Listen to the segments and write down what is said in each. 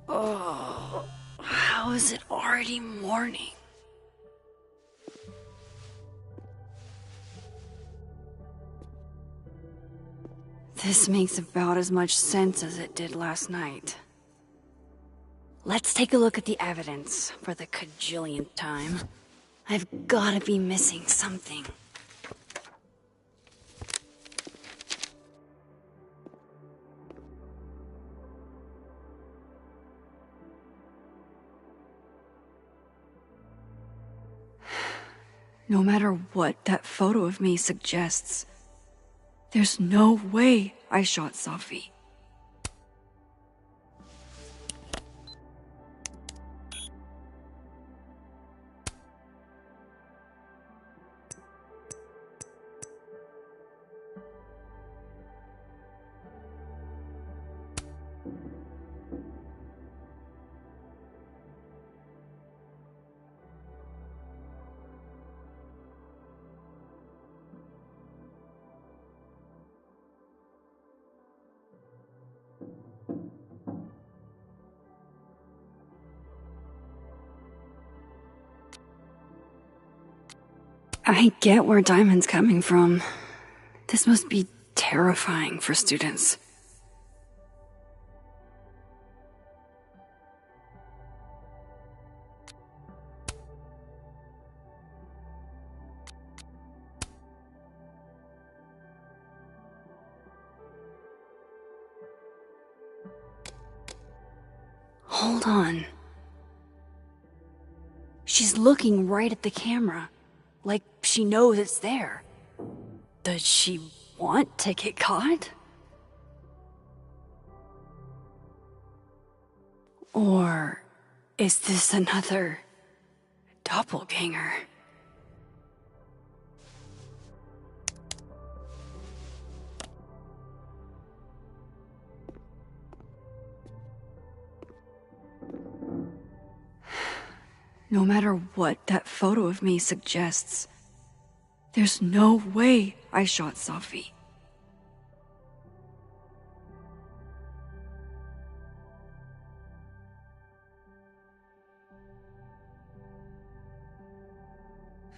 Oh, how is it already morning? This makes about as much sense as it did last night. Let's take a look at the evidence for the cajillionth time. I've gotta be missing something. No matter what that photo of me suggests, there's no way I shot Safi. I get where Diamond's coming from. This must be terrifying for students. Hold on. She's looking right at the camera, like she knows it's there. Does she want to get caught? Or is this another doppelganger? No matter what that photo of me suggests, there's no way I shot Safi.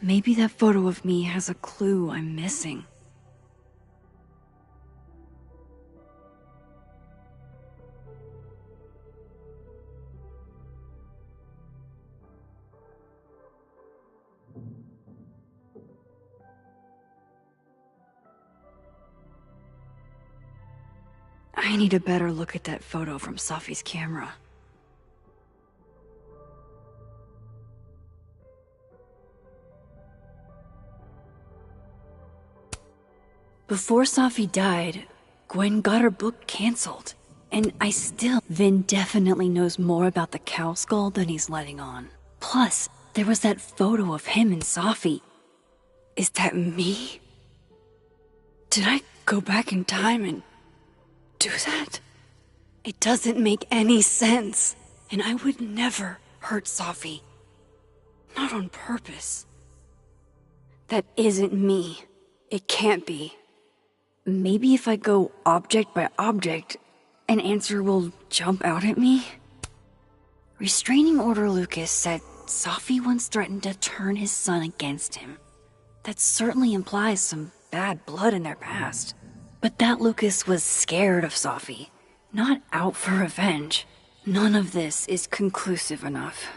Maybe that photo of me has a clue I'm missing. I need a better look at that photo from Safi's camera. Before Safi died, Gwen got her book canceled, and Vin definitely knows more about the cow skull than he's letting on. Plus, there was that photo of him and Safi. Is that me? Did I go back in time and do that? It doesn't make any sense, and I would never hurt Safi. Not on purpose. That isn't me. It can't be. Maybe if I go object by object, an answer will jump out at me? Restraining Order Lucas said Safi once threatened to turn his son against him. That certainly implies some bad blood in their past. But that Lucas was scared of Safi, not out for revenge. None of this is conclusive enough.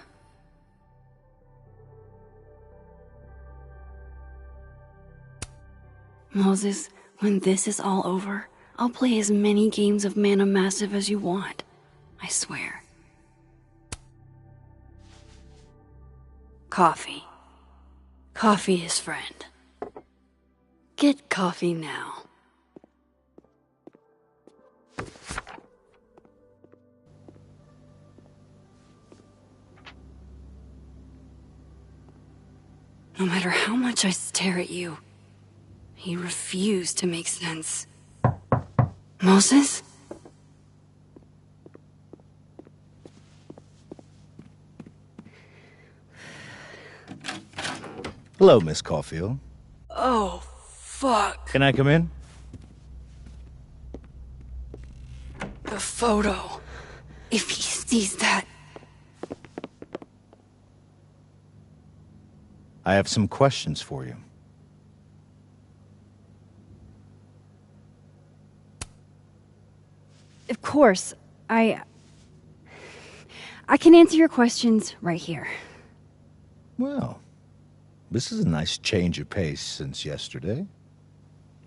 Moses, when this is all over, I'll play as many games of Mana Massive as you want. I swear. Coffee. Coffee is friend. Get coffee now. No matter how much I stare at you, he refused to make sense. Moses? Hello, Miss Caulfield. Oh, fuck. Can I come in? The photo. If he sees that... I have some questions for you. Of course, I can answer your questions right here. Well, this is a nice change of pace since yesterday.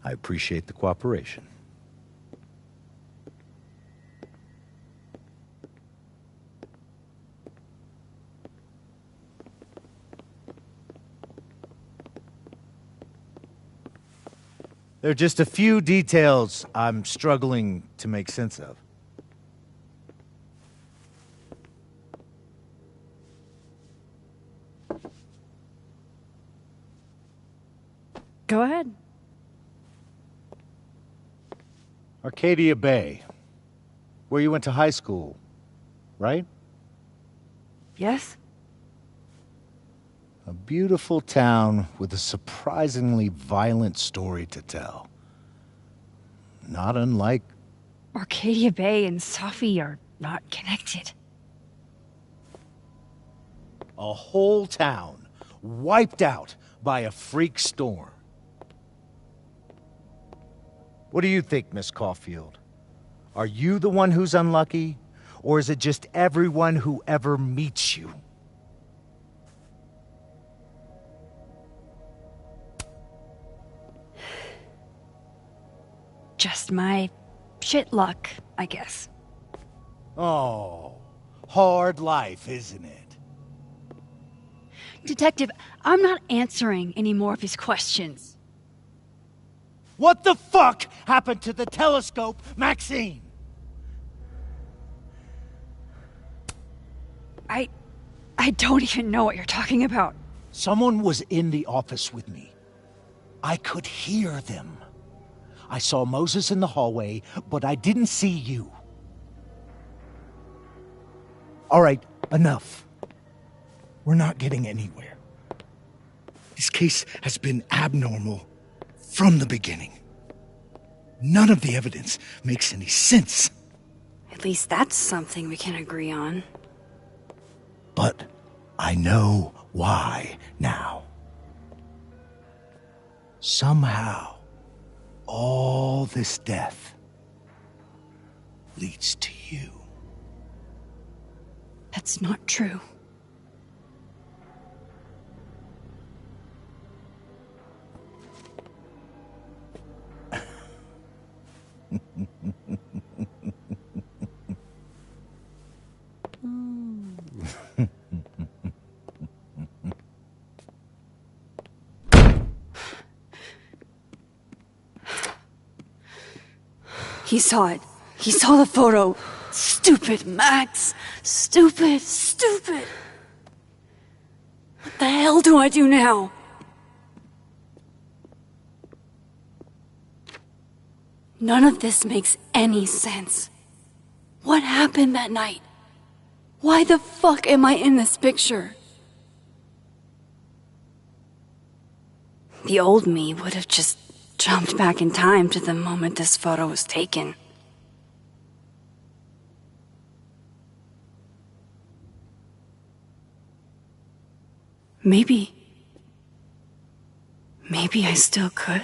I appreciate the cooperation. There are just a few details I'm struggling to make sense of. Go ahead. Arcadia Bay, where you went to high school, right? Yes? A beautiful town with a surprisingly violent story to tell. Not unlike... Arcadia Bay and Safi are not connected. a whole town wiped out by a freak storm. What do you think, Miss Caulfield? Are you the one who's unlucky, or is it just everyone who ever meets you? Just my shit luck, I guess. Oh, hard life, isn't it? Detective, I'm not answering any more of his questions. What the fuck happened to the telescope, Maxine? I don't even know what you're talking about. Someone was in the office with me. I could hear them. I saw Moses in the hallway, but I didn't see you. All right, enough. We're not getting anywhere. This case has been abnormal from the beginning. None of the evidence makes any sense. At least that's something we can agree on. But I know why now. Somehow, all this death leads to you. That's not true. He saw it. He saw the photo. Stupid, Max. Stupid, stupid. What the hell do I do now? None of this makes any sense. What happened that night? Why the fuck am I in this picture? The old me would have just jumped back in time to the moment this photo was taken. Maybe I still could.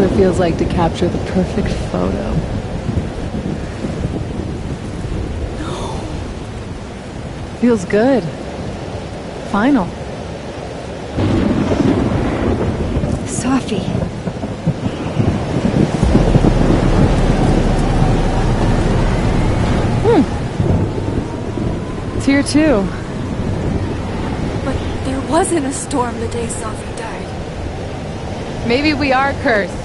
what it feels like to capture the perfect photo. Feels good. Final. Safi. It's here too. But there wasn't a storm the day Safi died. Maybe we are cursed.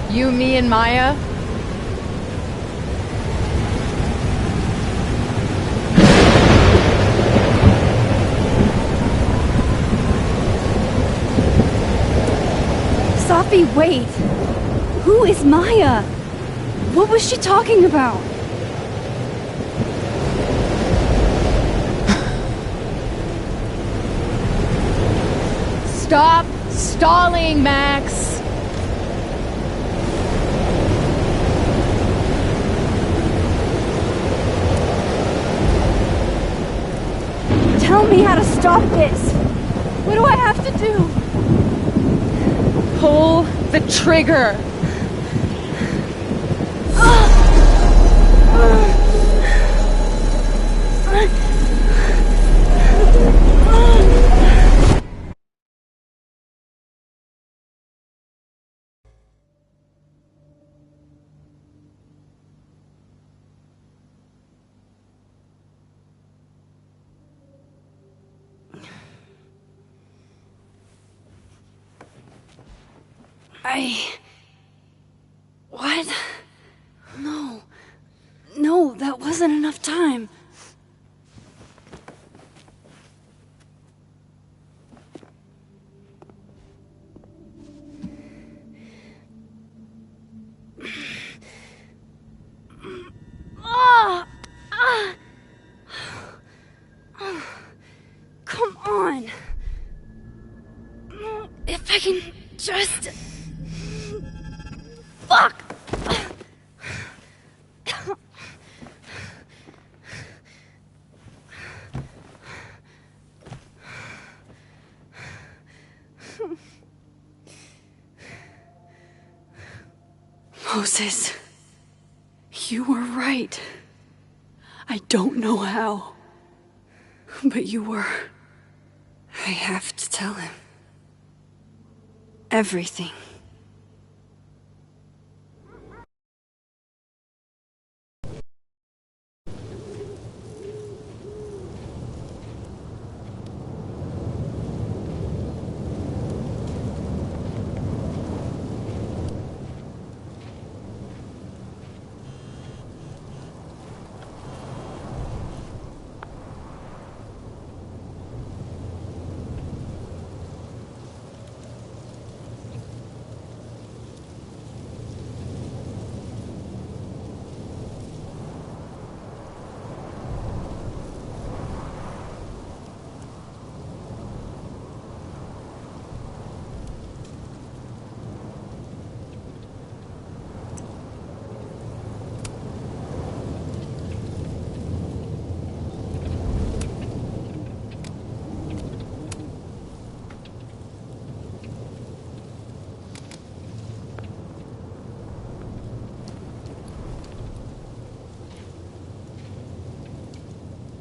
You, me, and Maya. Safi, wait! Who is Maya? What was she talking about? Stop stalling, Max! Tell me how to stop this! What do I have to do? Pull the trigger! What? No. No, that wasn't enough time. Come on. If I can just... Fuck! Moses, you were right. I don't know how, but you were. I have to tell him. Everything.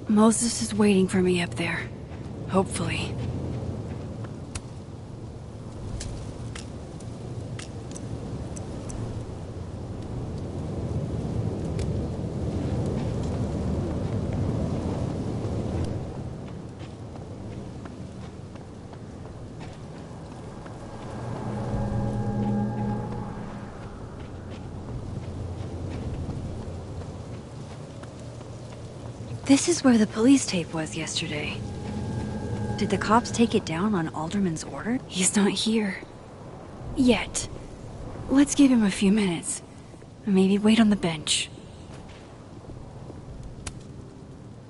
Moses is waiting for me up there. Hopefully. This is where the police tape was yesterday. Did the cops take it down on Alderman's order? He's not here. Yet. Let's give him a few minutes. Maybe wait on the bench.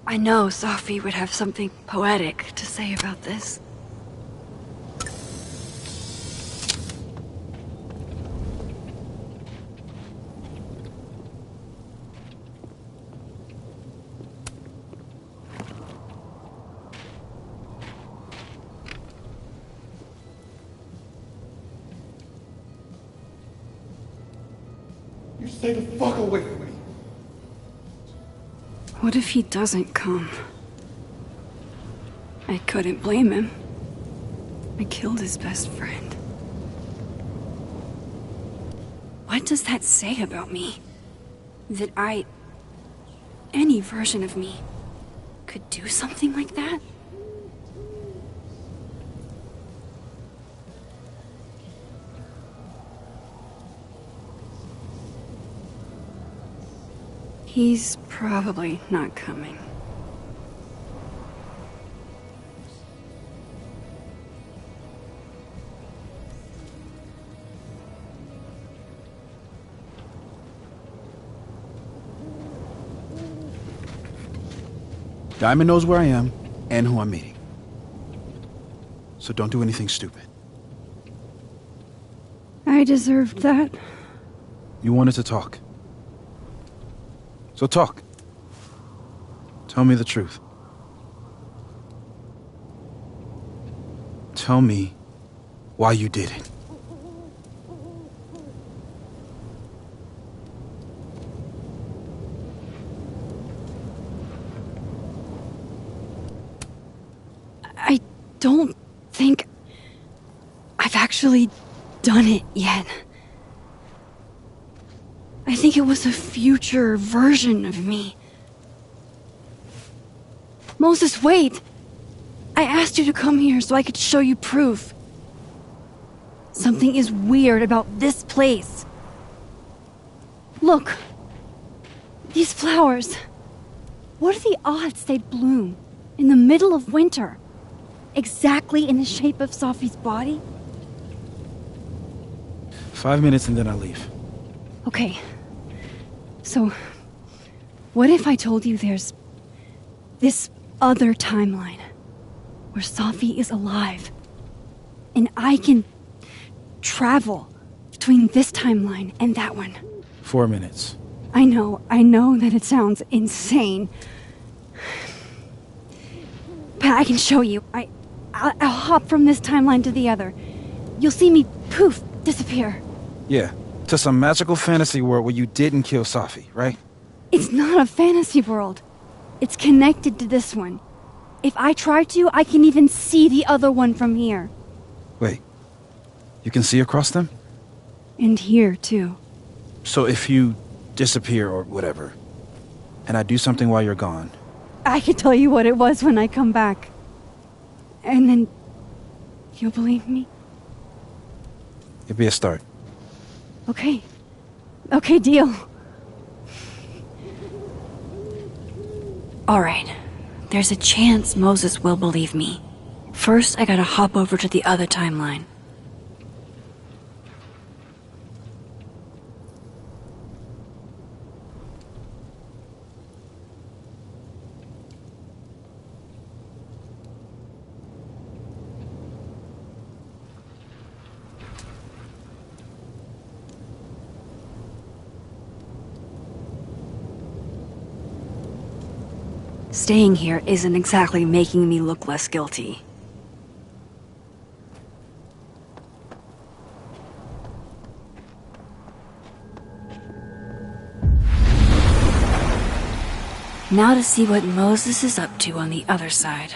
I know Safi would have something poetic to say about this. You stay the fuck away from me. What if he doesn't come? I couldn't blame him. I killed his best friend. What does that say about me? That any version of me, could do something like that? He's probably not coming. Diamond knows where I am and who I'm meeting. So don't do anything stupid. I deserved that. You wanted to talk. So talk. Tell me the truth. Tell me why you did it. I don't think I've actually done it yet. I think it was a future version of me. Moses, wait! I asked you to come here so I could show you proof. Something is weird about this place. Look. These flowers. What are the odds they'd bloom in the middle of winter? Exactly in the shape of Sophie's body? 5 minutes and then I leave. Okay. So, what if I told you there's this other timeline where Sophie is alive and I can travel between this timeline and that one? 4 minutes. I know that it sounds insane. But I can show you. I'll hop from this timeline to the other. You'll see me, poof, disappear. Yeah, to some magical fantasy world where you didn't kill Safi, right? It's not a fantasy world. It's connected to this one. If I try to, I can even see the other one from here. Wait, you can see across them? And here, too. So if you disappear or whatever, and I do something while you're gone... I can tell you what it was when I come back. And then... you'll believe me? It'd be a start. Okay. Okay, deal. Alright. There's a chance Moses will believe me. First, I gotta hop over to the other timeline. Staying here isn't exactly making me look less guilty. Now to see what Moses is up to on the other side.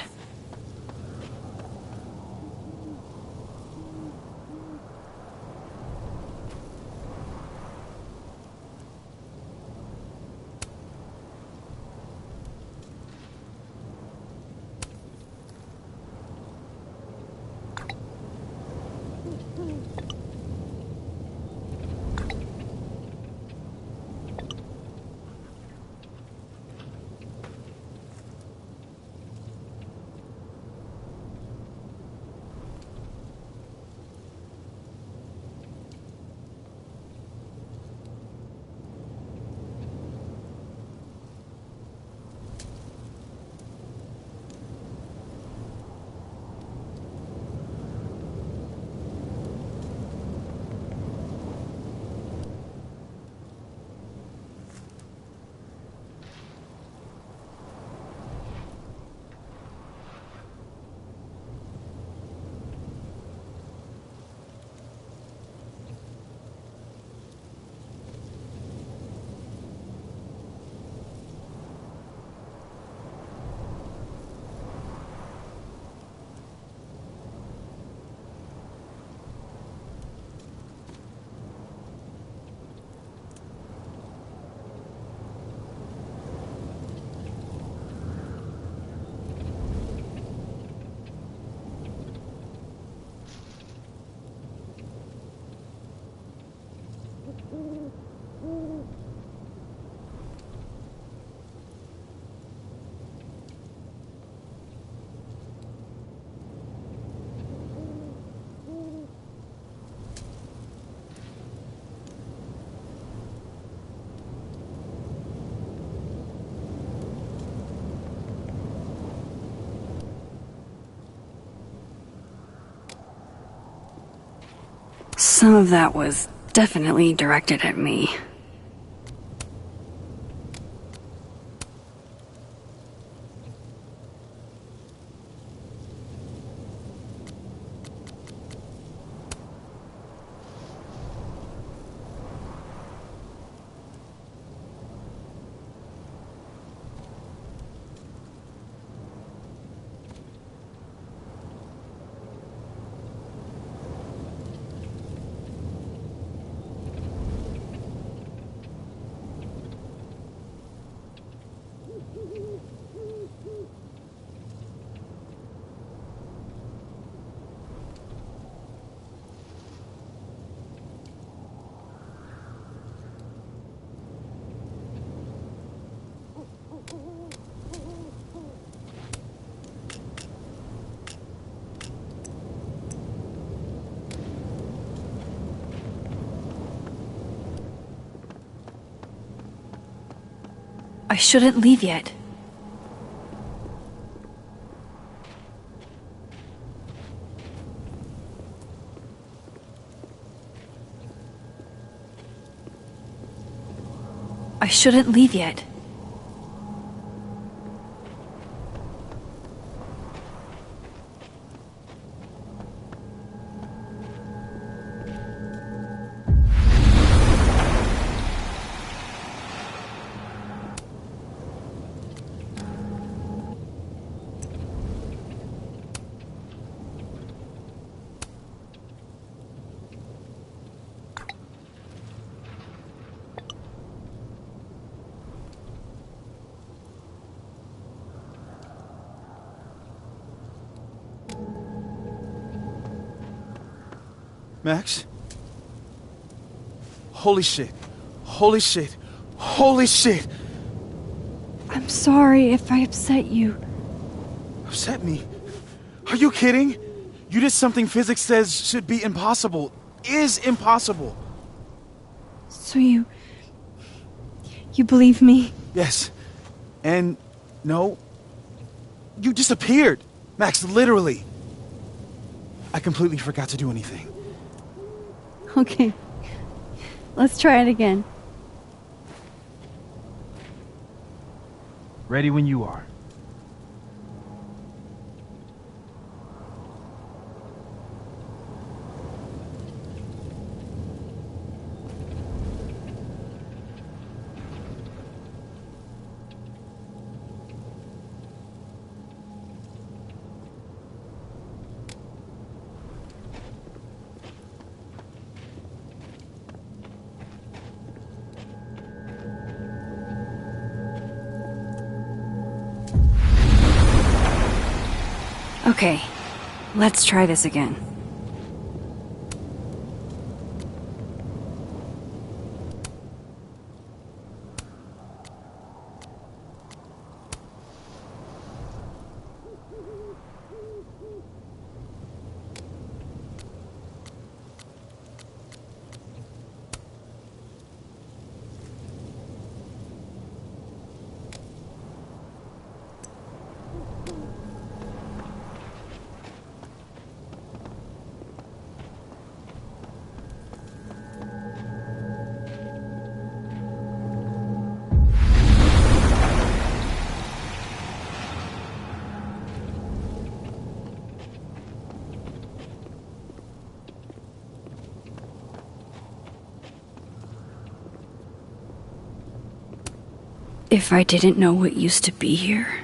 some of that was definitely directed at me. I shouldn't leave yet. I shouldn't leave yet. Max? Holy shit. Holy shit. Holy shit! I'm sorry if I upset you. Upset me? Are you kidding? You did something physics says should be impossible. Is impossible. So you believe me? Yes. And no. You disappeared. Max, literally. I completely forgot to do anything. Okay. Let's try it again. Ready when you are. Okay, let's try this again. If I didn't know what used to be here,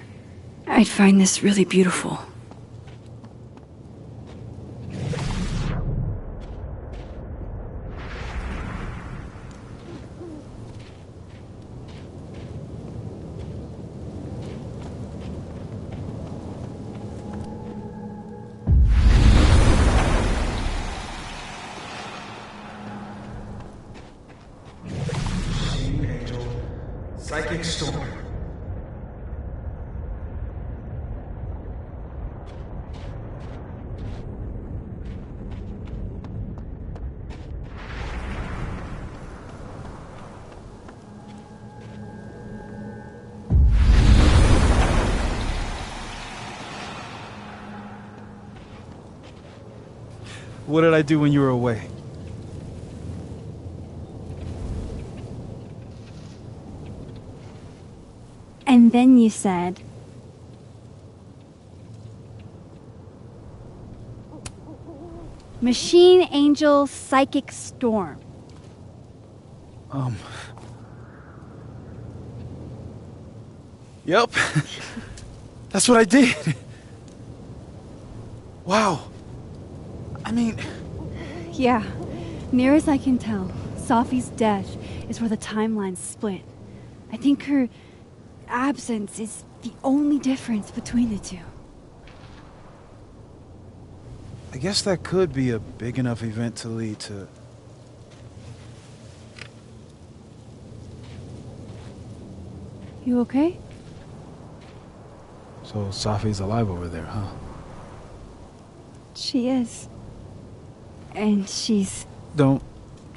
I'd find this really beautiful. Psychic storm. What did I do when you were away? And then you said... Machine Angel Psychic Storm. Yep. That's what I did. Wow. I mean... Yeah, near as I can tell, Sophie's death is where the timelines split. I think her absence is the only difference between the two. I guess that could be a big enough event to lead to... You okay? So Sophie's alive over there, huh? She is. And she's... Don't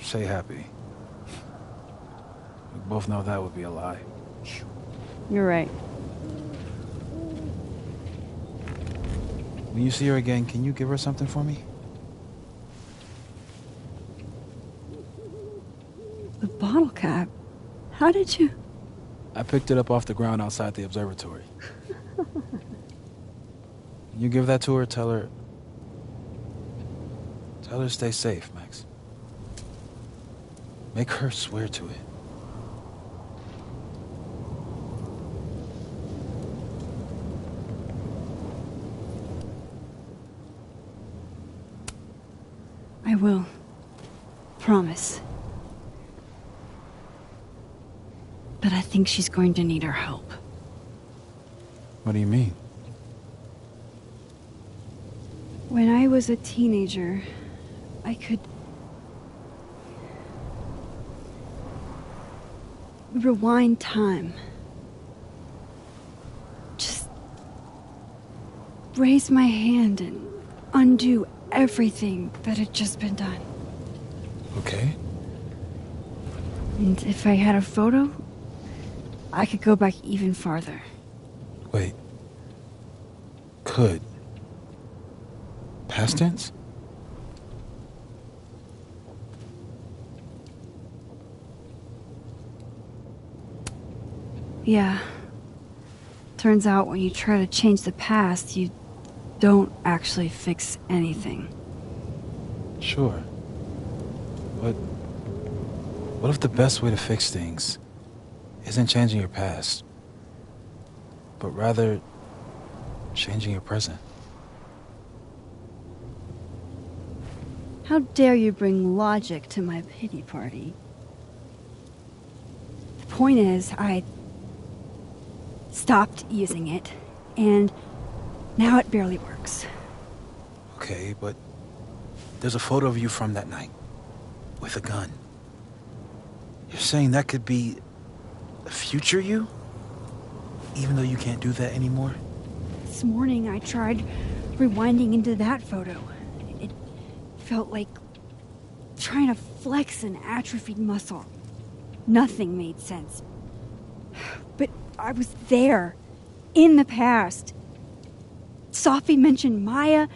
say happy. We both know that would be a lie. You're right. When you see her again, can you give her something for me? The bottle cap? How did you... I picked it up off the ground outside the observatory. You give that to her, tell her to stay safe, Max. Make her swear to it. I will. Promise. But I think she's going to need our help. What do you mean? When I was a teenager, I could... rewind time. Just... raise my hand and undo everything that had just been done. Okay. And if I had a photo, I could go back even farther. Wait. Could. Past tense? Yeah. Turns out when you try to change the past, you don't actually fix anything. Sure. But what if the best way to fix things isn't changing your past, but rather changing your present? How dare you bring logic to my pity party? The point is, I stopped using it, and now it barely works. Okay, but there's a photo of you from that night, with a gun. You're saying that could be a future you? Even though you can't do that anymore? This morning I tried rewinding into that photo. It felt like trying to flex an atrophied muscle. Nothing made sense. But I was there, in the past. Sophie mentioned Maya,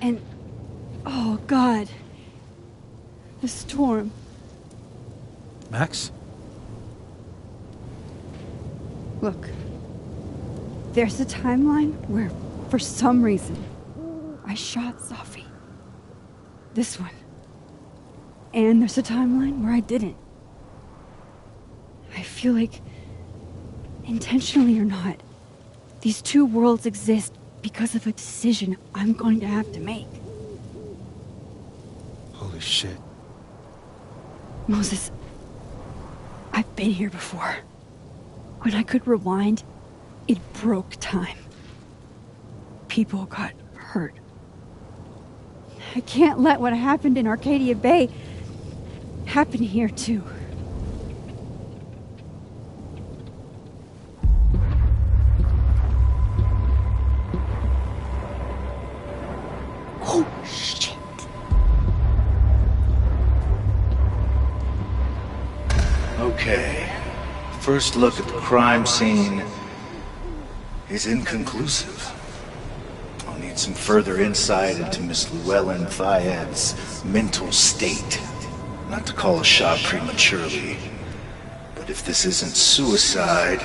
and... oh, God. The storm. Max? Look. There's a timeline where, for some reason, I shot Sophie. This one. And there's a timeline where I didn't. I feel like, intentionally or not, these two worlds exist because of a decision I'm going to have to make. Holy shit. Moses, I've been here before. When I could rewind, it broke time. People got hurt. I can't let what happened in Arcadia Bay happen here too. Oh, shit. Okay. First look at the crime scene is inconclusive. I'll need some further insight into Miss Llewellyn Fayed's mental state. Not to call a shot prematurely, but if this isn't suicide,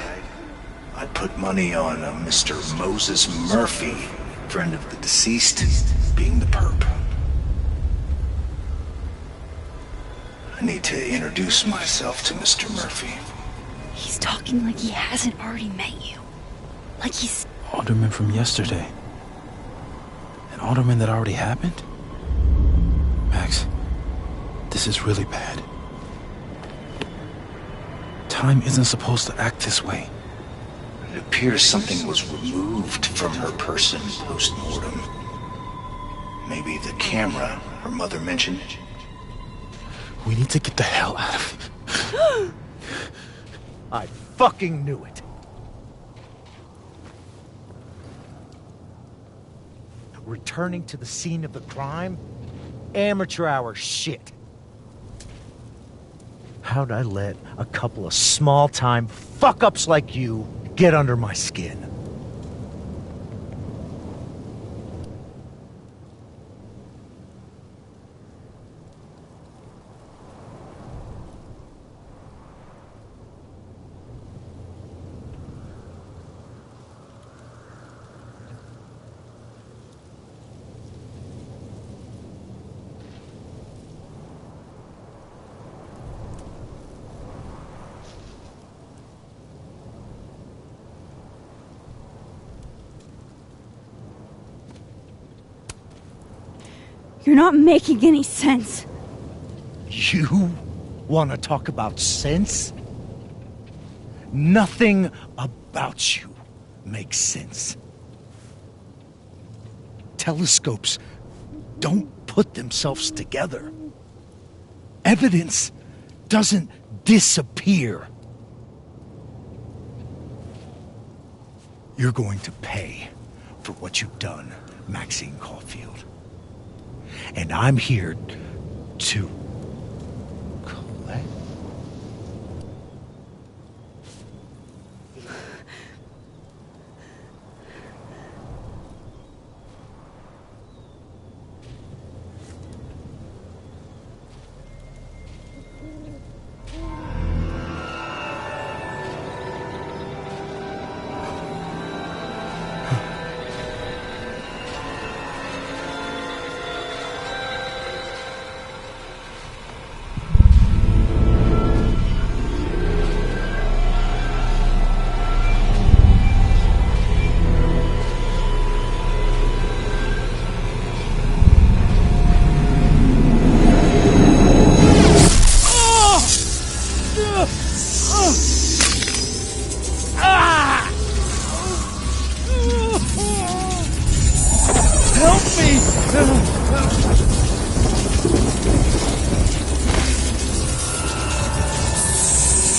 I'd put money on a Mr. Moses Murphy, friend of the deceased, being the perp. I need to introduce myself to Mr. Murphy. He's talking like he hasn't already met you. Like he's... Alderman from yesterday. An alderman that already happened? Max, this is really bad. Time isn't supposed to act this way. It appears something was removed from her person post-mortem. Maybe the camera her mother mentioned. We need to get the hell out of here. I fucking knew it. Returning to the scene of the crime? Amateur hour shit. How'd I let a couple of small-time fuck-ups like you get under my skin? You're not making any sense. You want to talk about sense? Nothing about you makes sense. Telescopes don't put themselves together. Evidence doesn't disappear. You're going to pay for what you've done, Maxine Caulfield. And I'm here to collect. Help me!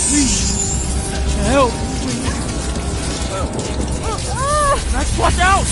Please, help me! Max, watch out!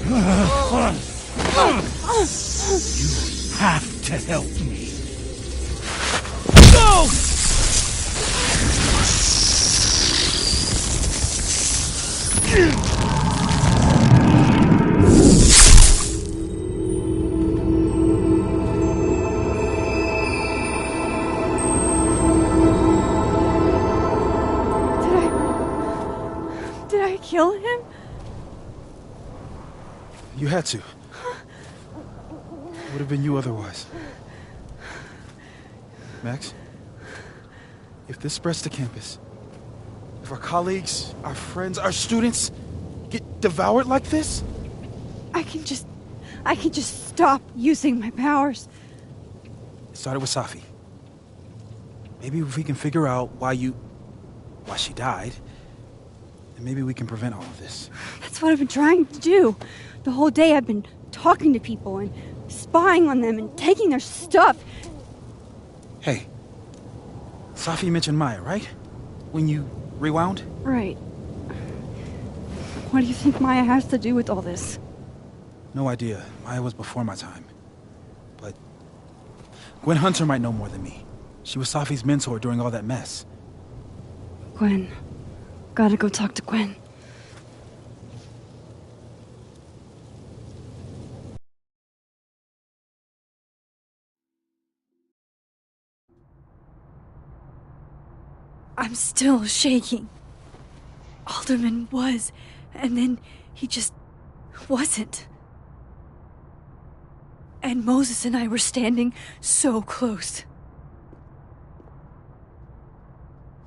You have to help me. Go! Did I kill him? You had to. Would have been you otherwise. Max, if this spreads to campus, If our colleagues, our friends, our students get devoured like this? I can just stop using my powers. It started with Safi. Maybe if we can figure out why she died, then maybe we can prevent all of this. That's what I've been trying to do. The whole day I've been talking to people and spying on them and taking their stuff. Hey, Safi mentioned Maya, right? When you rewound? Right. What do you think Maya has to do with all this? No idea. Maya was before my time. But Gwen Hunter might know more than me. She was Safi's mentor during all that mess. Gwen. Gotta go talk to Gwen. I'm still shaking. Alderman was, and then he just wasn't. And Moses and I were standing so close.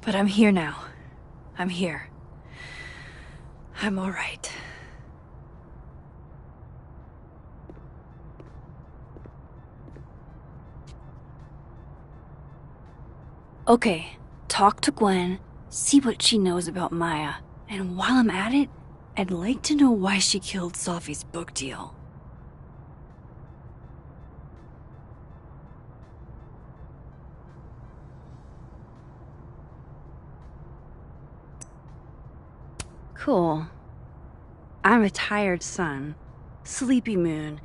But I'm here now. I'm here. I'm all right. Okay, talk to Gwen, see what she knows about Maya, and while I'm at it, I'd like to know why she killed Safi's book deal. Cool. I'm a tired sun, sleepy moon,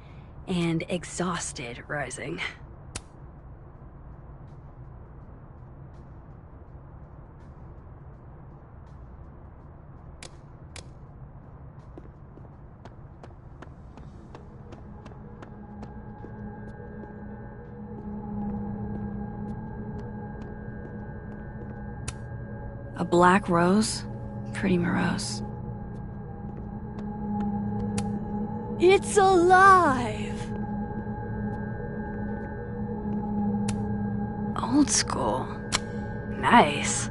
and exhausted rising. A black rose? Pretty morose. It's alive! Old school. Nice.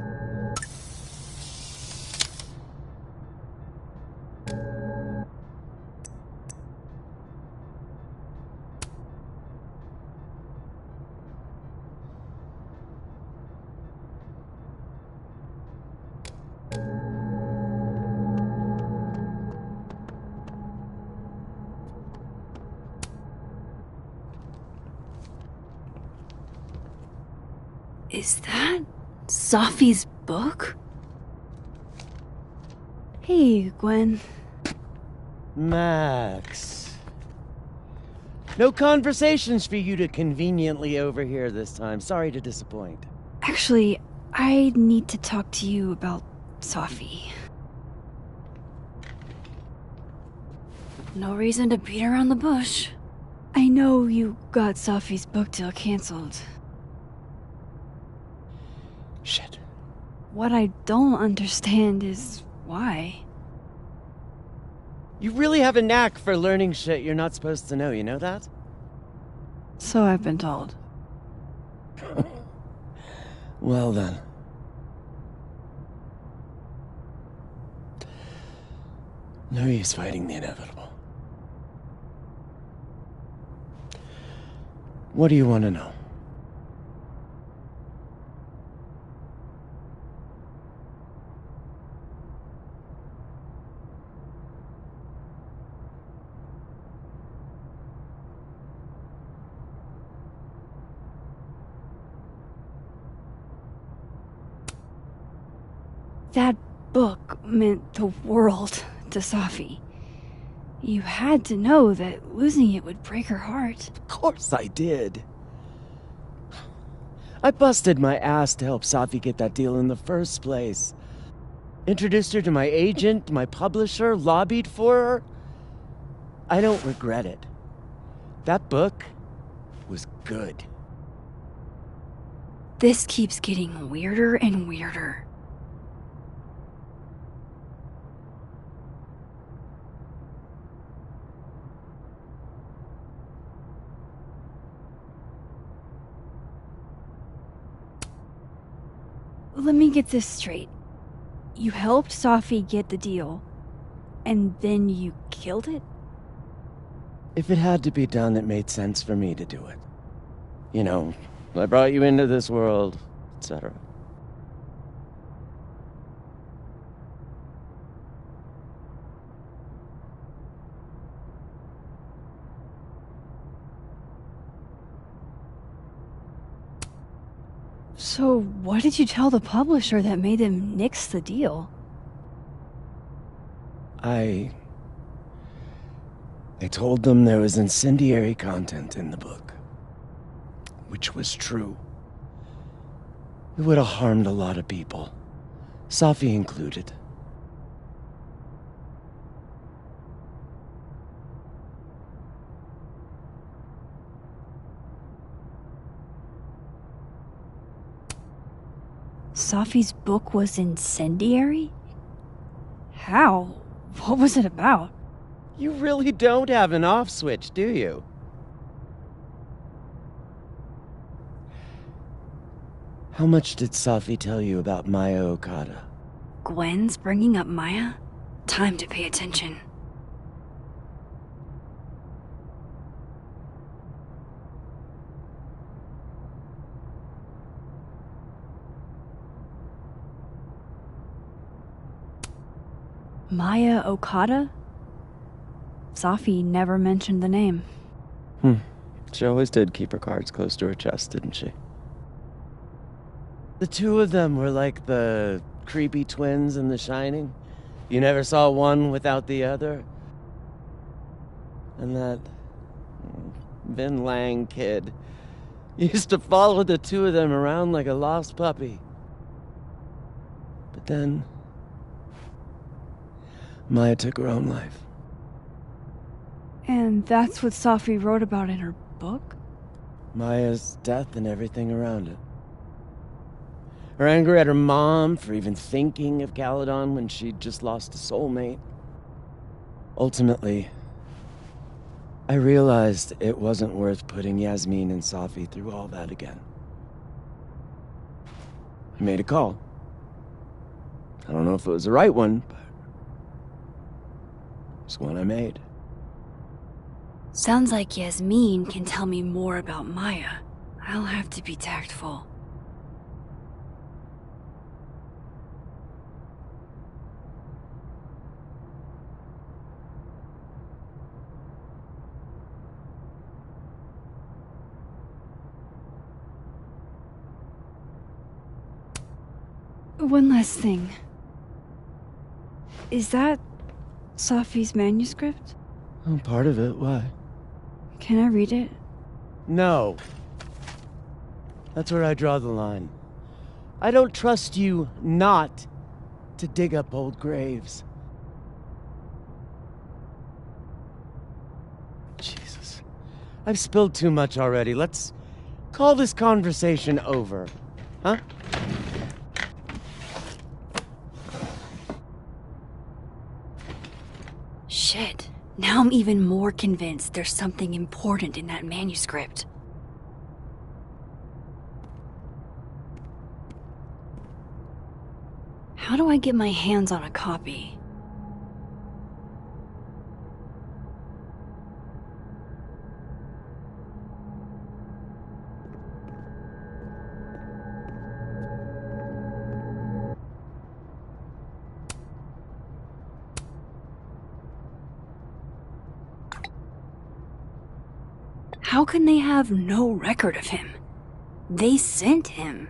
Is that Safi's book? Hey, Gwen. Max. No conversations for you to conveniently overhear this time. Sorry to disappoint. Actually, I need to talk to you about Safi. No reason to beat around the bush. I know you got Safi's book deal canceled. Shit. What I don't understand is why. You really have a knack for learning shit you're not supposed to know, you know that? So I've been told. Well then. No use fighting the inevitable. What do you want to know? That book meant the world to Safi. You had to know that losing it would break her heart. Of course I did. I busted my ass to help Safi get that deal in the first place. Introduced her to my agent, my publisher, lobbied for her. I don't regret it. That book was good. This keeps getting weirder and weirder. Let me get this straight. You helped Safi get the deal, and then you killed it? If it had to be done, it made sense for me to do it. You know, I brought you into this world, etc. So, what did you tell the publisher that made them nix the deal? I told them there was incendiary content in the book. Which was true. It would have harmed a lot of people. Safi included. Safi's book was incendiary? How? What was it about? You really don't have an off switch, do you? How much did Safi tell you about Maya Okada? Gwen's bringing up Maya? Time to pay attention. Maya Okada? Safi never mentioned the name. She always did keep her cards close to her chest, didn't she? The two of them were like the creepy twins in The Shining. You never saw one without the other. And that Vin Lang kid used to follow the two of them around like a lost puppy. But then Maya took her own life. And that's what Safi wrote about in her book? Maya's death and everything around it. Her anger at her mom for even thinking of Caledon when she'd just lost a soulmate. Ultimately, I realized it wasn't worth putting Yasmin and Safi through all that again. I made a call. I don't know if it was the right one, but it's one I made. Sounds like Yasmin can tell me more about Maya. I'll have to be tactful. One last thing. Is that Safi's manuscript? Oh, part of it. Why? Can I read it? No. That's where I draw the line. I don't trust you not to dig up old graves. Jesus. I've spilled too much already. Let's call this conversation over. Huh? Shit. Now I'm even more convinced there's something important in that manuscript. How do I get my hands on a copy? How can they have no record of him? They sent him.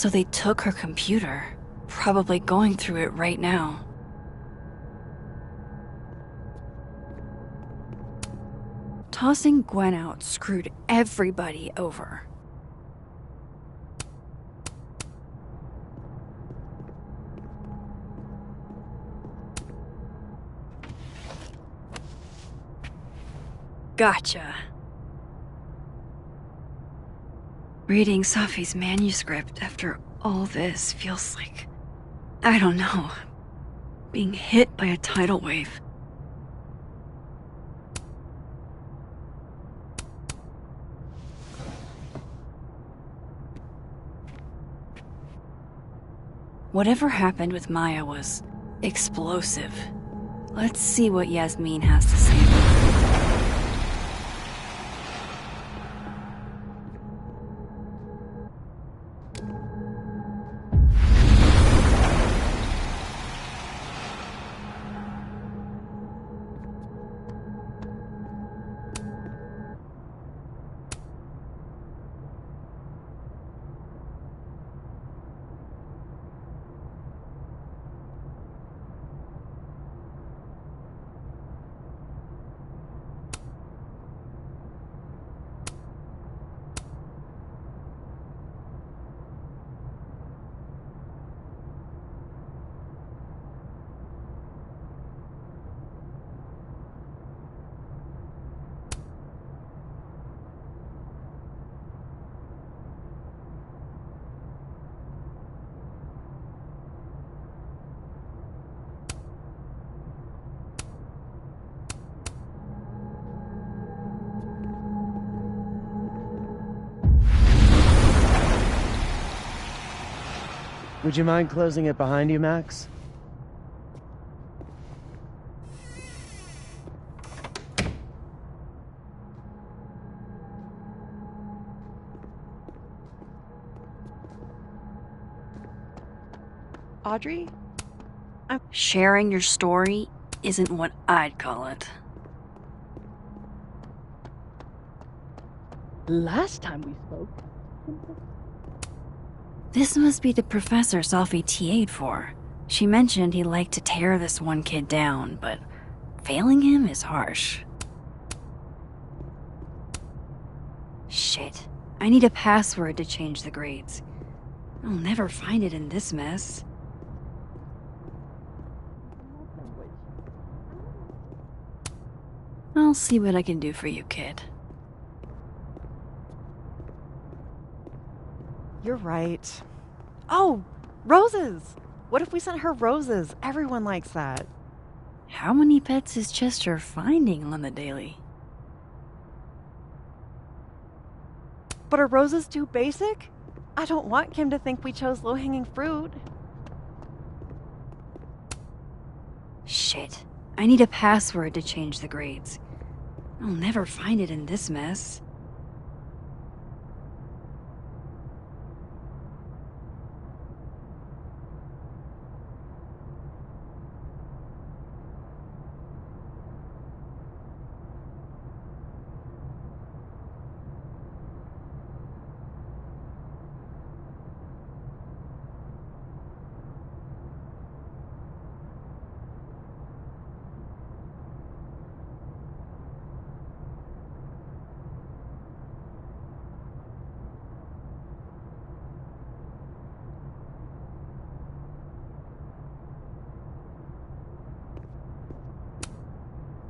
So they took her computer, probably going through it right now. Tossing Gwen out screwed everybody over. Gotcha. Reading Safi's manuscript after all this feels like, I don't know, being hit by a tidal wave. Whatever happened with Maya was explosive. Let's see what Yasmin has to say. Would you mind closing it behind you, Max? Audrey? Sharing your story isn't what I'd call it. Last time we spoke... This must be the professor Safi TA'd for. She mentioned he liked to tear this one kid down, but failing him is harsh. Shit. I need a password to change the grades. I'll never find it in this mess. I'll see what I can do for you, kid. You're right. Oh, roses! What if we sent her roses? Everyone likes that. How many pets is Chester finding on the daily? But are roses too basic? I don't want Kim to think we chose low-hanging fruit. Shit. I need a password to change the grades. I'll never find it in this mess.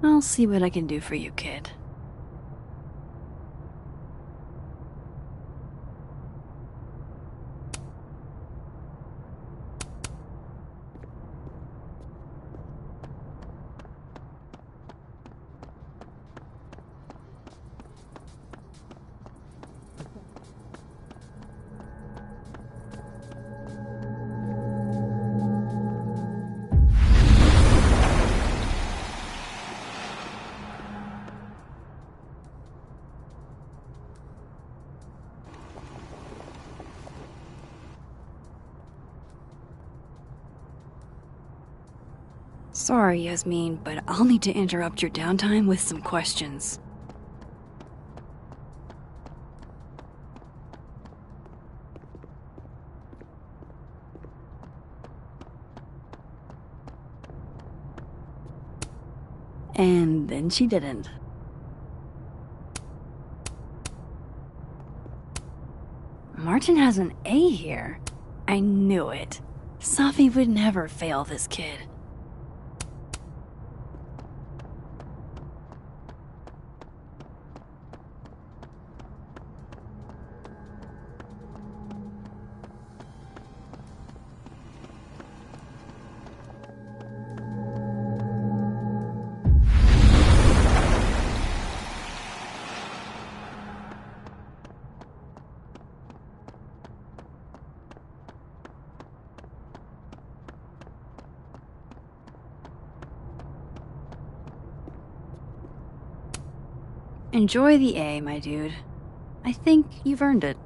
I'll see what I can do for you, kid. Sorry, Yasmin, but I'll need to interrupt your downtime with some questions. and then she didn't. Martin has an A here. I knew it. Safi would never fail this kid. Enjoy the A, my dude. I think you've earned it.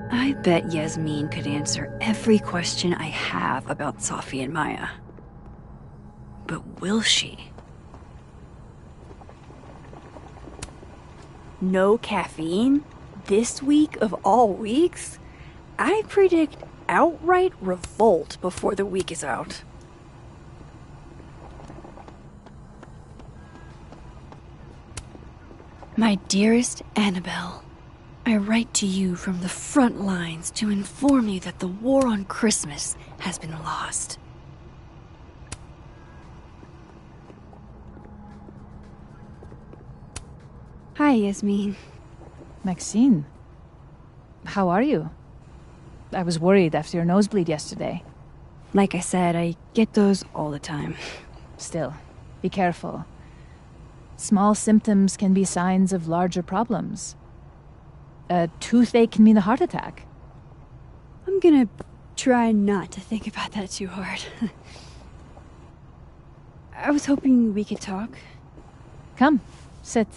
I bet Yasmin could answer every question I have about Safi and Maya. But will she? No caffeine? This week of all weeks? I predict outright revolt before the week is out. My dearest Annabelle, I write to you from the front lines to inform you that the war on Christmas has been lost. Hi, Yasmin. Maxine, how are you? I was worried after your nosebleed yesterday. Like I said, I get those all the time. Still, be careful. Small symptoms can be signs of larger problems. A toothache can mean a heart attack. I'm gonna try not to think about that too hard. I was hoping we could talk. Come, sit.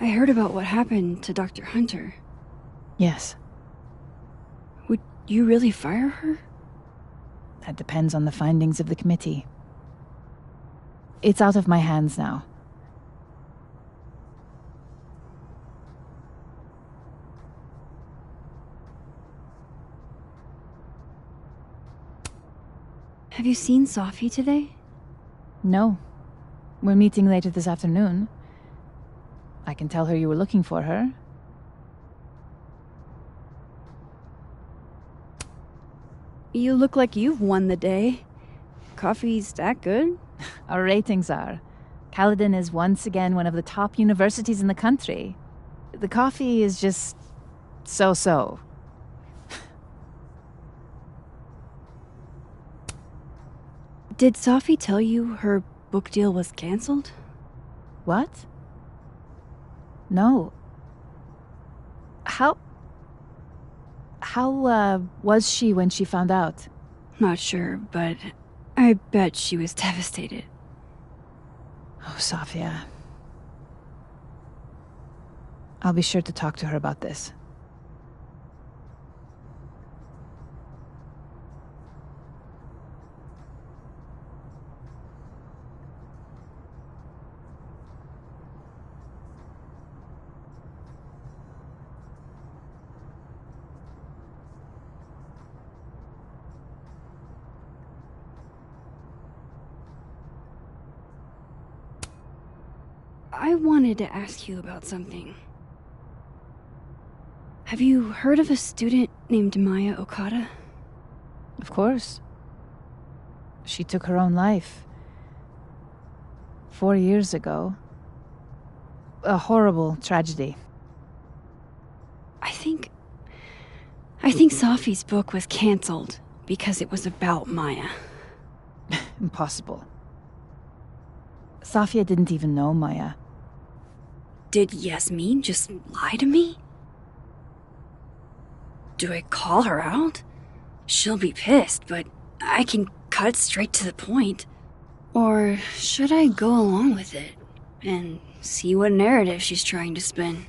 I heard about what happened to Dr. Hunter. Yes, Would you really fire her? that depends on the findings of the committee. It's out of my hands now. Have you seen Safi today? No. We're meeting later this afternoon. I can tell her you were looking for her. You look like you've won the day. Coffee's that good? Our ratings are. Caledon is once again one of the top universities in the country. The coffee is just so-so. Did Safi tell you her book deal was canceled? What? No. How was she when she found out? Not sure, but I bet she was devastated. Oh, Safia. I'll be sure to talk to her about this. I wanted to ask you about something. Have you heard of a student named Maya Okada? Of course. She took her own life. 4 years ago. A horrible tragedy. I think Safi's book was canceled because it was about Maya. Impossible. Safia didn't even know Maya. Did Yasmin just lie to me? Do I call her out? She'll be pissed, but I can cut straight to the point. Or should I go along with it and see what narrative she's trying to spin?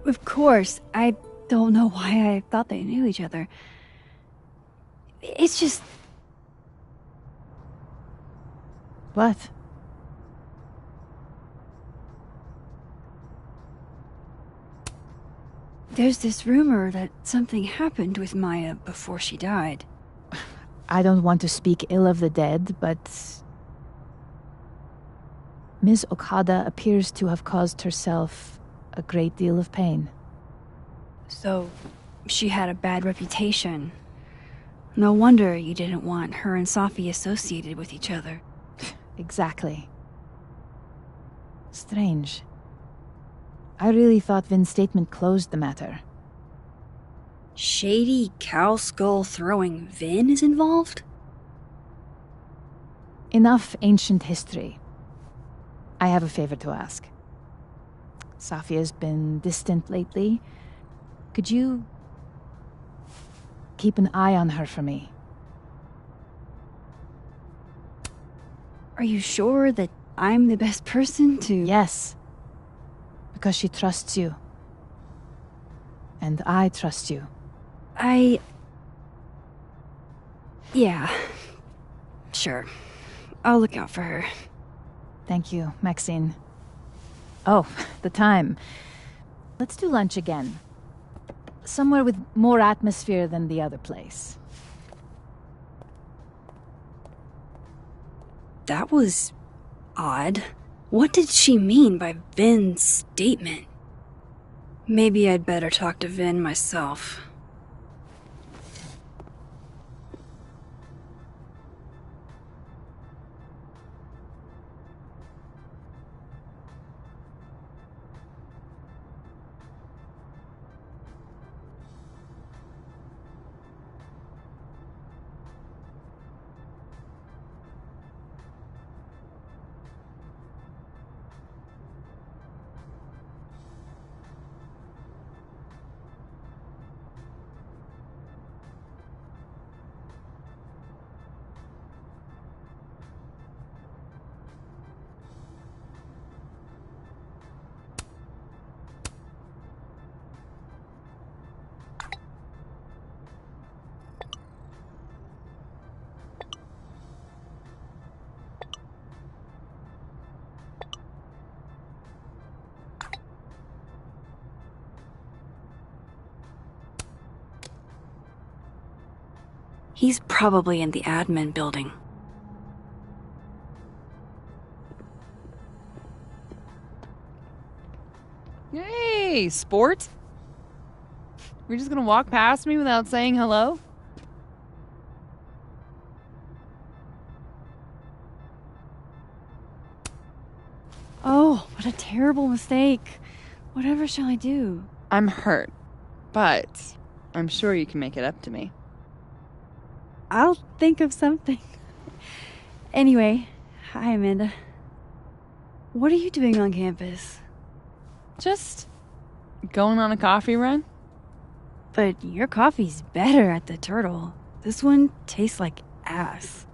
Of course. I don't know why I thought they knew each other. It's just... What? There's this rumor that something happened with Maya before she died. I don't want to speak ill of the dead, but... Ms. Okada appears to have caused herself a great deal of pain. So, she had a bad reputation. No wonder you didn't want her and Safi associated with each other. Exactly. Strange. I really thought Vin's statement closed the matter. Shady cow skull throwing Vin is involved? Enough ancient history. I have a favor to ask. Safia's been distant lately. Could you keep an eye on her for me? Are you sure that I'm the best person to... Yes. Because she trusts you. And I trust you. Yeah. Sure. I'll look out for her. Thank you, Maxine. Oh, the time. Let's do lunch again. Somewhere with more atmosphere than the other place. That was... odd. What did she mean by Vin's statement? Maybe I'd better talk to Vin myself. He's probably in the admin building. Hey, sport. You're just gonna walk past me without saying hello? Oh, what a terrible mistake. Whatever shall I do? I'm hurt, but I'm sure you can make it up to me. I'll think of something. Anyway, hi Amanda. What are you doing on campus? Just going on a coffee run? But your coffee's better at the Turtle. This one tastes like ass.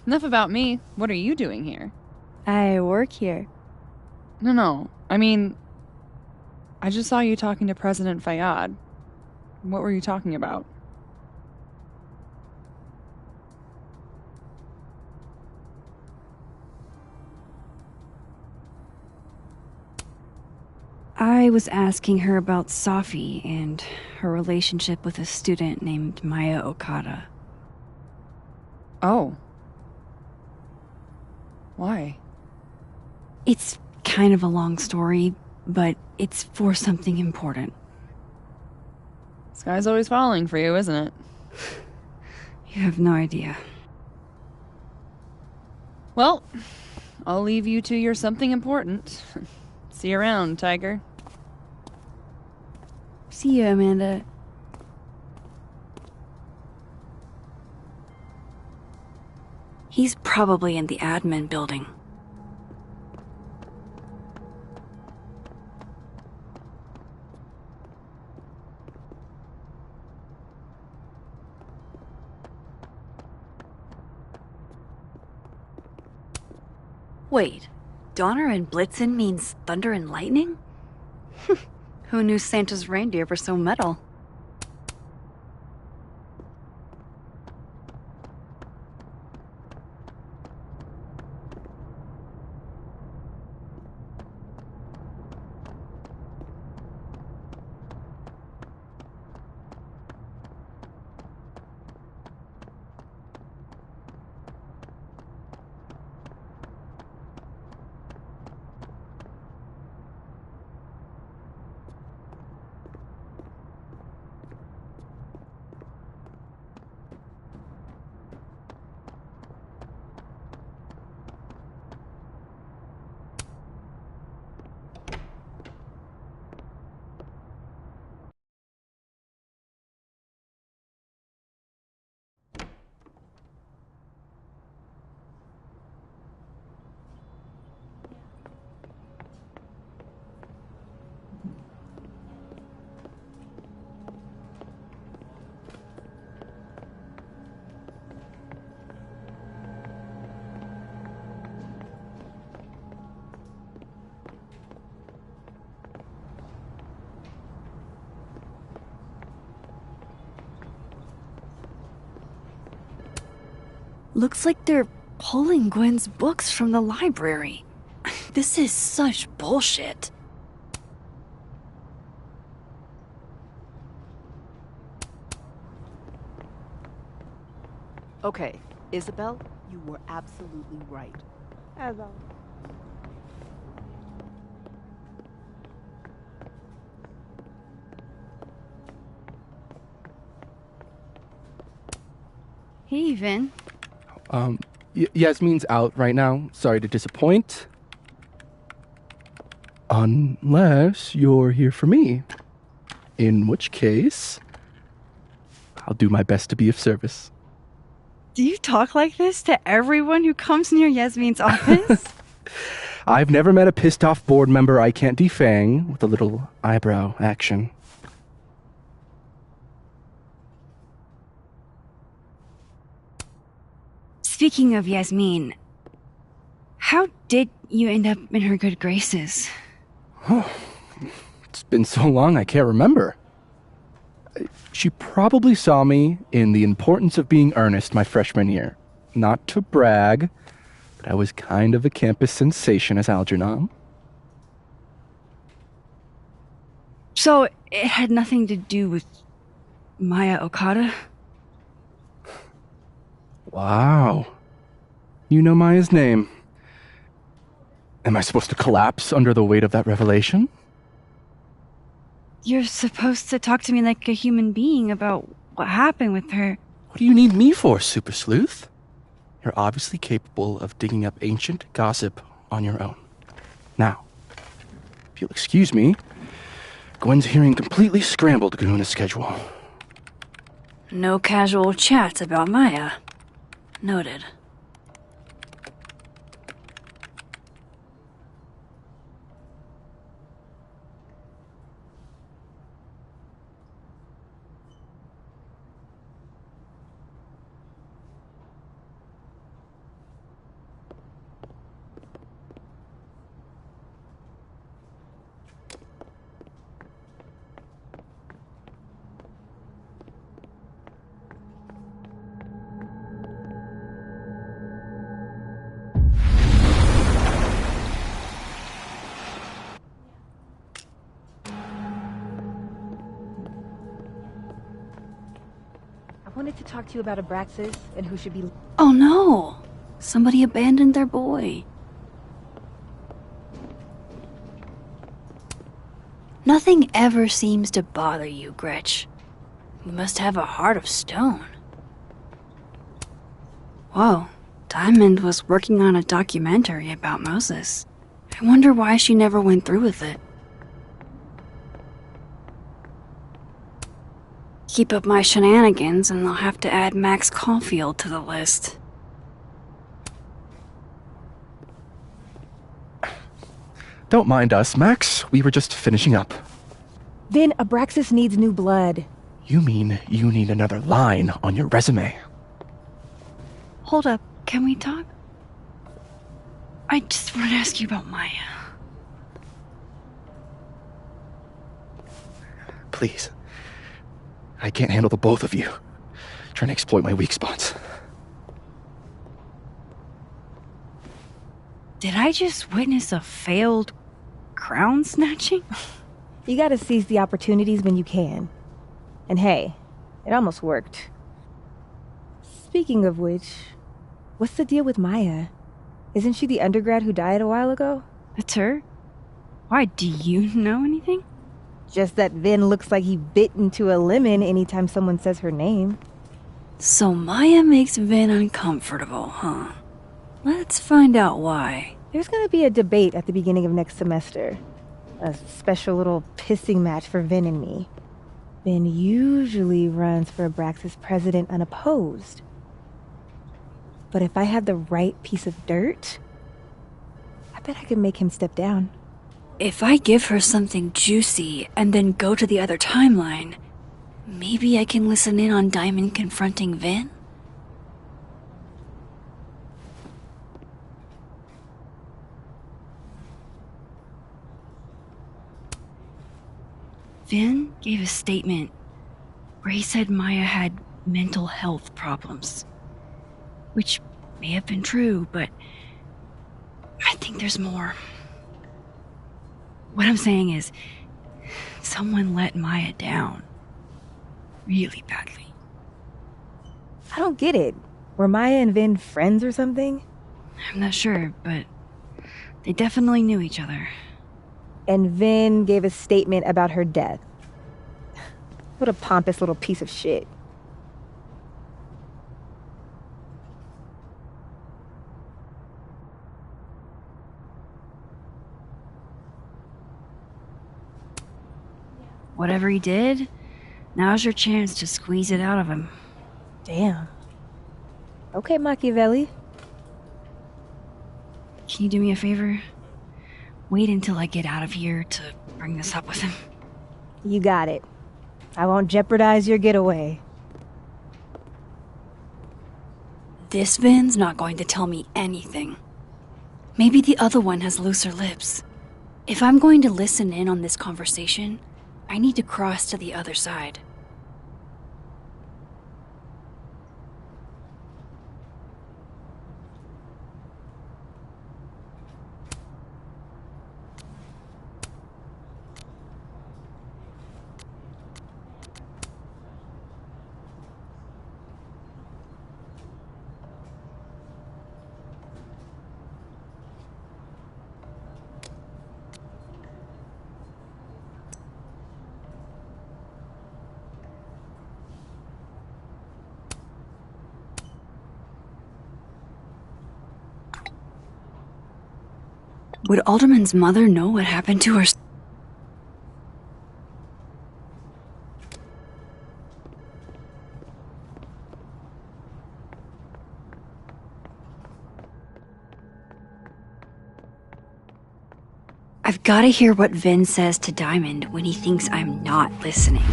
Enough about me. What are you doing here? I work here. No. I mean, I just saw you talking to President Fayyad. What were you talking about? I was asking her about Safi and her relationship with a student named Maya Okada. Oh. Why? It's kind of a long story, but it's for something important. Sky's always falling for you, isn't it? You have no idea. Well, I'll leave you to your something important. See you around, Tiger. See you, Amanda. He's probably in the admin building. Wait, Donner and Blitzen means thunder and lightning? Who knew Santa's reindeer were so metal? Looks like they're pulling Gwen's books from the library. This is such bullshit. Okay, Isabel, you were absolutely right. As always. Hey, Vin. Yasmin's out right now. Sorry to disappoint. Unless you're here for me. In which case, I'll do my best to be of service. Do you talk like this to everyone who comes near Yasmin's office? I've never met a pissed off board member I can't defang with a little eyebrow action. Speaking of Yasmin, how did you end up in her good graces? It's been so long I can't remember. She probably saw me in The Importance of Being Earnest my freshman year. Not to brag, but I was kind of a campus sensation as Algernon. So it had nothing to do with Maya Okada? Wow. You know Maya's name. Am I supposed to collapse under the weight of that revelation? You're supposed to talk to me like a human being about what happened with her. What do you need me for, Super Sleuth? You're obviously capable of digging up ancient gossip on your own. Now, if you'll excuse me, Gwen's hearing completely scrambled Kahuna schedule. No casual chats about Maya. Noted. I wanted to talk to you about Abraxas and who should be... Oh no! Somebody abandoned their boy. Nothing ever seems to bother you, Gretch. You must have a heart of stone. Whoa, Diamond was working on a documentary about Moses. I wonder why she never went through with it. Keep up my shenanigans and I'll have to add Max Caulfield to the list. Don't mind us, Max. We were just finishing up. Then Abraxas needs new blood. You mean you need another line on your resume? Hold up, can we talk? I just want to ask you about Maya. Please. I can't handle the both of you trying to exploit my weak spots. Did I just witness a failed crown snatching? You gotta seize the opportunities when you can. And hey, it almost worked. Speaking of which, what's the deal with Maya? Isn't she the undergrad who died a while ago? That's her? Why, do you know anything? Just that Vin looks like he bit into a lemon anytime someone says her name. So Maya makes Vin uncomfortable, huh? Let's find out why. There's gonna be a debate at the beginning of next semester. A special little pissing match for Vin and me. Vin usually runs for Abraxas president unopposed. But if I have the right piece of dirt, I bet I could make him step down. If I give her something juicy and then go to the other timeline, maybe I can listen in on Diamond confronting Vin? Vin gave a statement where he said Maya had mental health problems. Which may have been true, but I think there's more. What I'm saying is, someone let Maya down. Really badly. I don't get it. Were Maya and Vin friends or something? I'm not sure, but they definitely knew each other. And Vin gave a statement about her death. What a pompous little piece of shit. Whatever he did, now's your chance to squeeze it out of him. Damn. Okay, Machiavelli. Can you do me a favor? Wait until I get out of here to bring this up with him. You got it. I won't jeopardize your getaway. This Vin's not going to tell me anything. Maybe the other one has looser lips. If I'm going to listen in on this conversation, I need to cross to the other side. Would Alderman's mother know what happened to her? I've got to hear what Vin says to Diamond when he thinks I'm not listening.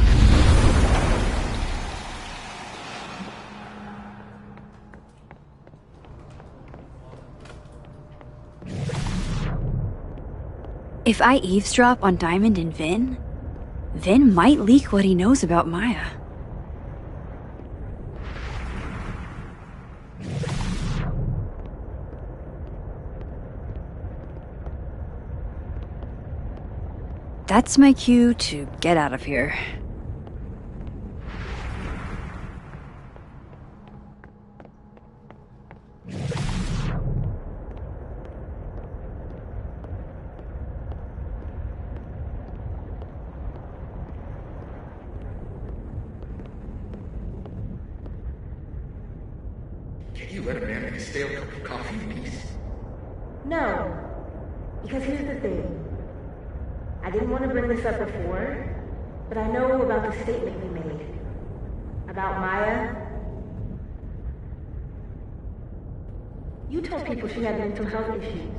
If I eavesdrop on Diamond and Vin, Vin might leak what he knows about Maya. That's my cue to get out of here. Can't you let a man make a stale cup of coffee in peace? No. Because here's the thing. I didn't want to bring this up before, but I know about the statement you made. About Maya. You told people she had mental health issues,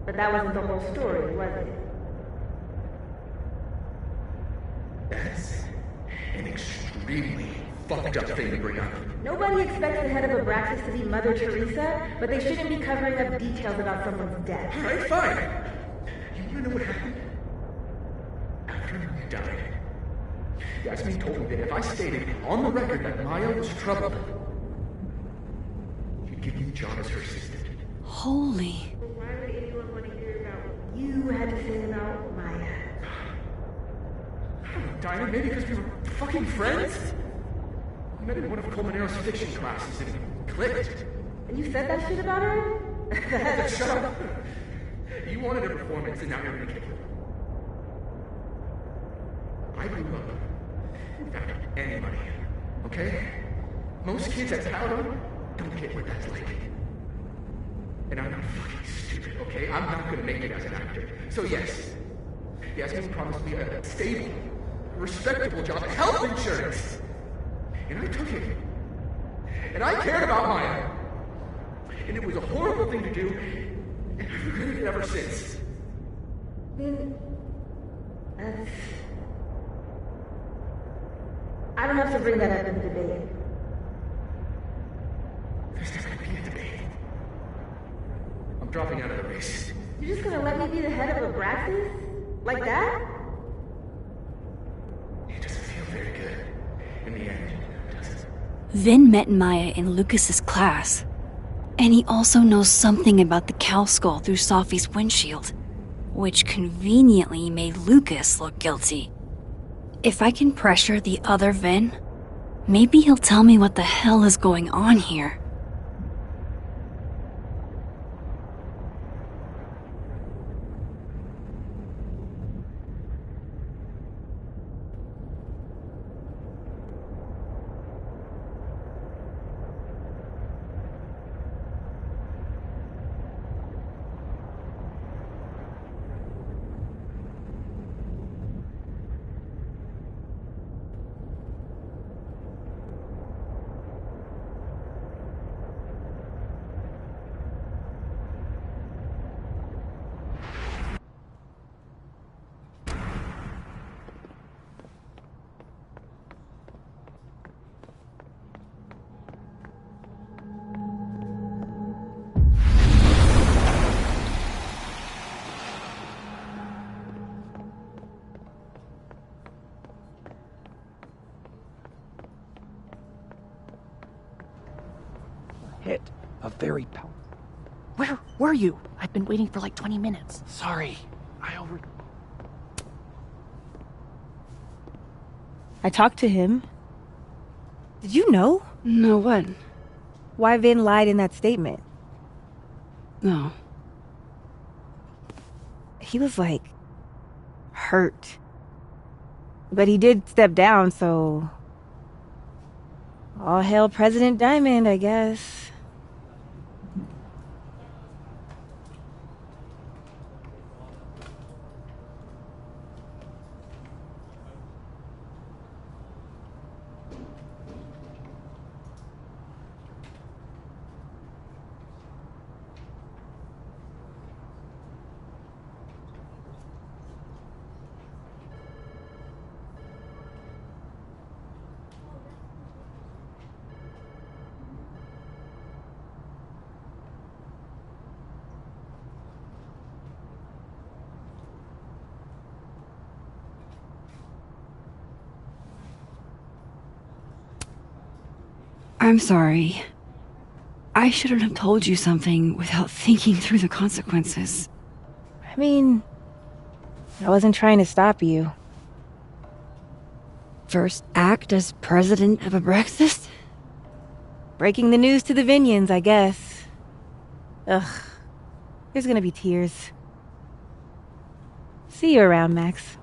but that wasn't the whole story, was it? That's an extremely fucked up thing to bring up. Nobody expects the head of Abraxas to be Mother Teresa, but they shouldn't be covering up details about someone's death. Alright, fine. You wanna know what happened? After Maya died, Yasmin told me that if I stated on the record that Maya was troubled, she'd give me a job as her assistant. Holy. Why would anyone want to hear about what you had to say about Maya? I don't know, Diamond, maybe because we were fucking friends? I met in one of Colmenaro's fiction classes and it clicked. And you said that shit about her? Shut up. You wanted a performance and now you're gonna kill her. I grew up without anybody, okay? Most kids at Paladon don't get what that's like. And I'm not fucking stupid, okay? I'm not gonna make it as an actor. So yes, Yasmin promised me a stable, respectable job, health insurance. And I took it. And I cared about Maya. And it was a horrible thing to do, and I've regretted it ever since. Then, I don't have to bring that up in the debate. There's not gonna be a debate. I'm dropping out of the race. You're just gonna let me be the head of Abraxas? Like that? It doesn't feel very good in the end, does it? Vin met Maya in Lucas's class. And he also knows something about the cow skull through Sophie's windshield, which conveniently made Lucas look guilty. If I can pressure the other Vin, maybe he'll tell me what the hell is going on here. Hit a very powerful. Where were you? I've been waiting for like 20 minutes. Sorry. I talked to him. Did you know? No, what? Why Vin lied in that statement. No. He was like hurt. But he did step down, so all hail President Diamond, I guess. I'm sorry. I shouldn't have told you something without thinking through the consequences. I mean, I wasn't trying to stop you. First act as president of Abraxas? Breaking the news to the Vinians, I guess. Ugh. There's gonna be tears. See you around, Max.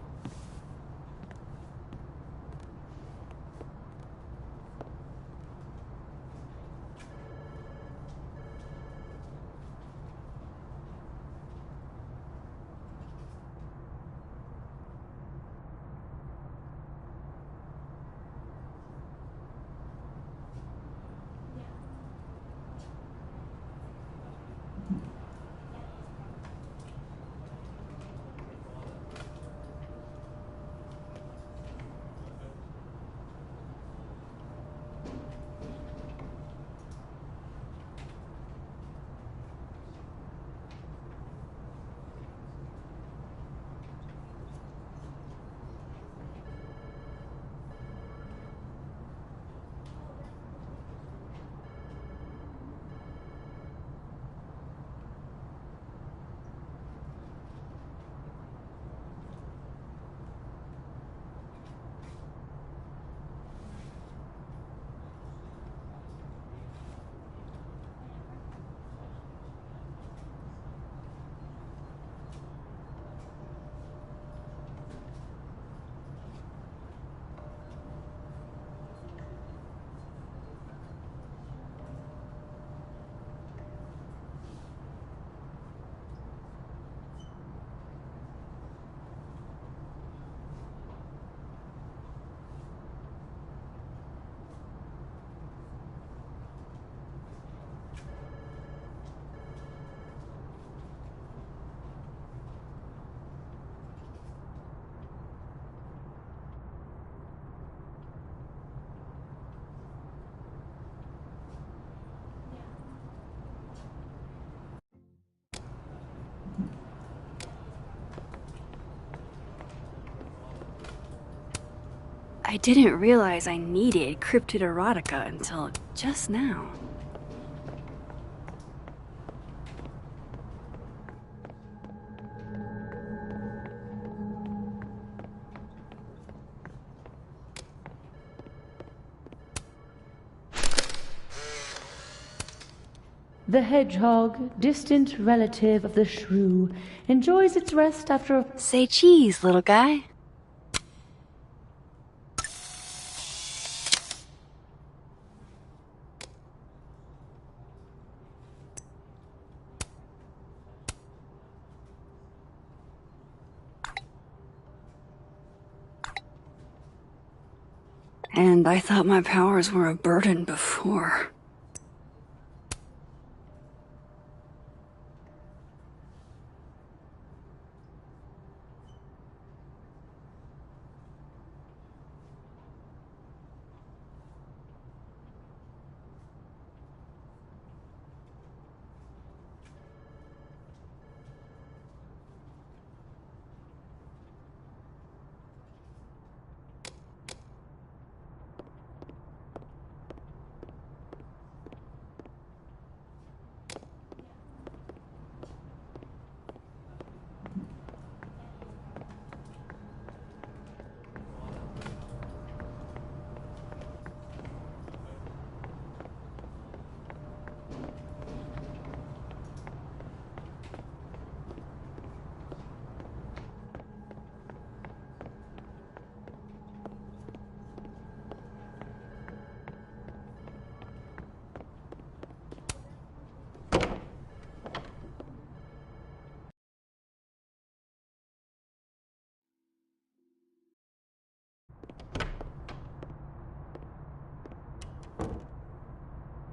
I didn't realize I needed Cryptid Erotica until just now. The hedgehog, distant relative of the shrew, enjoys its rest after a... Say cheese, little guy. And I thought my powers were a burden before.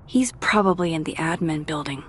He's probably in the admin building.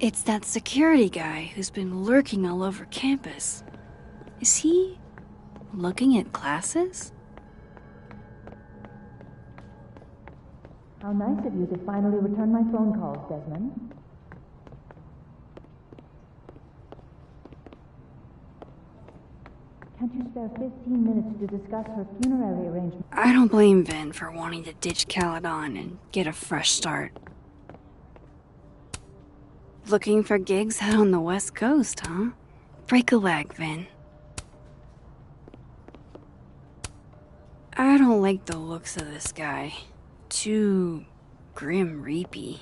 It's that security guy who's been lurking all over campus. Is he looking at classes? How nice of you to finally return my phone calls, Desmond. Can't you spare 15 minutes to discuss her funerary arrangements? I don't blame Vin for wanting to ditch Caledon and get a fresh start. Looking for gigs out on the West Coast, huh? Break a leg, Vin. I don't like the looks of this guy. Too grim reapy.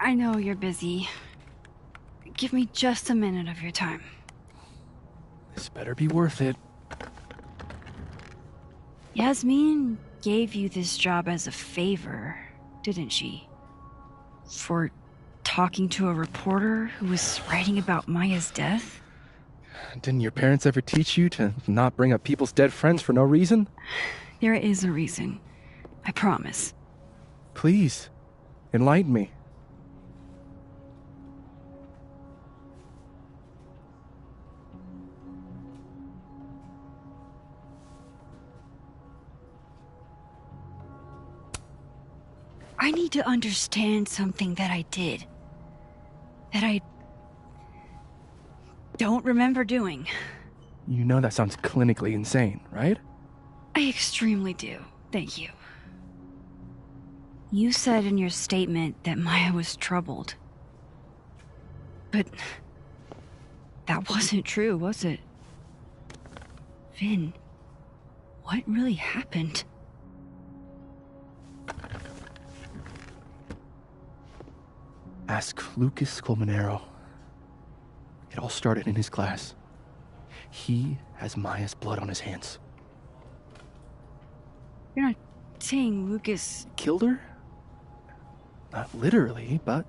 I know you're busy. Give me just a minute of your time. This better be worth it. Yasmin gave you this job as a favor, didn't she? For talking to a reporter who was writing about Maya's death? Didn't your parents ever teach you to not bring up people's dead friends for no reason? There is a reason. I promise. Please, enlighten me. I need to understand something that I did. That I don't remember doing. You know that sounds clinically insane, right? I extremely do. Thank you. You said in your statement that Maya was troubled. But That wasn't true, was it? Vin, what really happened? Ask Lucas Colmenero. It all started in his class. He has Maya's blood on his hands. You're not saying Lucas Killed her? Not literally, but...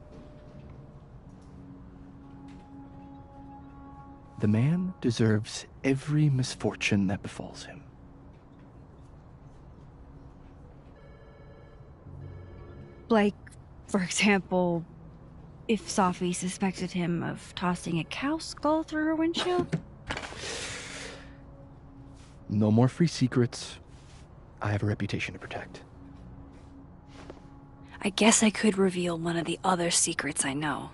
The man deserves every misfortune that befalls him. Like, for example, if Safi suspected him of tossing a cow skull through her windshield? No more free secrets. I have a reputation to protect. I guess I could reveal one of the other secrets I know.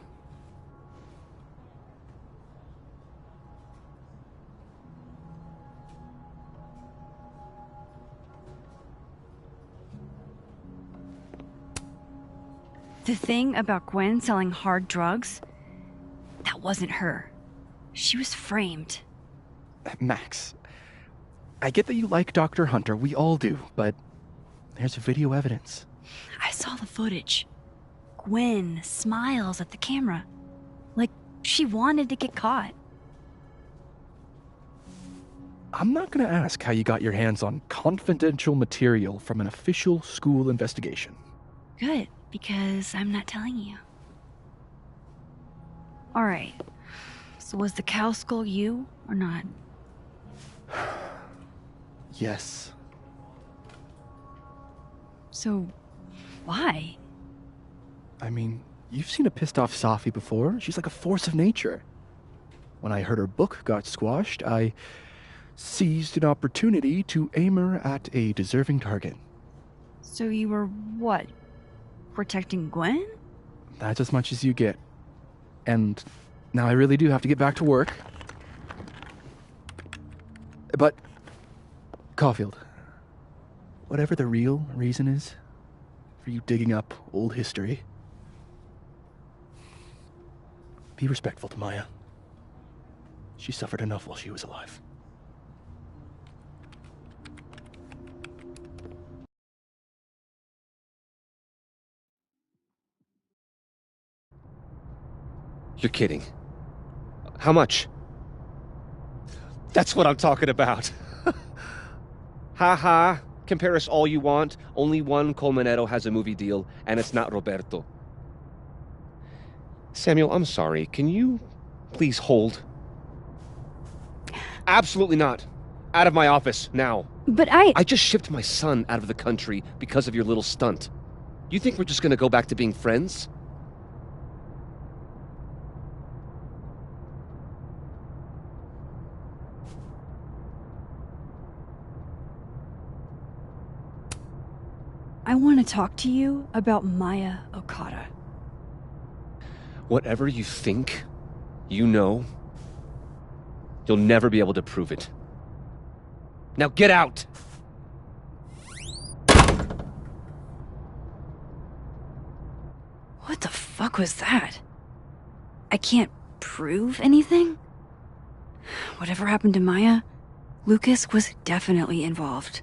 The thing about Gwen selling hard drugs, that wasn't her. She was framed. Max, I get that you like Dr. Hunter, we all do, but there's video evidence. I saw the footage. Gwen smiles at the camera, like she wanted to get caught. I'm not gonna ask how you got your hands on confidential material from an official school investigation. Good, because I'm not telling you. Alright, so was the cow skull you, or not? Yes. So, why? I mean, you've seen a pissed off Safi before. She's like a force of nature. When I heard her book got squashed, I seized an opportunity to aim her at a deserving target. So you were, what, protecting Gwen? That's as much as you get. And now I really do have to get back to work. But, Caulfield, whatever the real reason is for you digging up old history, be respectful to Maya. She suffered enough while she was alive. You're kidding. How much? That's what I'm talking about. Ha ha. Compare us all you want. Only one Colmenero has a movie deal, and it's not Roberto. Samuel, I'm sorry. Can you please hold? Absolutely not. Out of my office, now. But I just shipped my son out of the country because of your little stunt. You think we're just gonna go back to being friends? I want to talk to you about Maya Okada. Whatever you think, you know, you'll never be able to prove it. Now get out! What the fuck was that? I can't prove anything? Whatever happened to Maya, Lucas was definitely involved.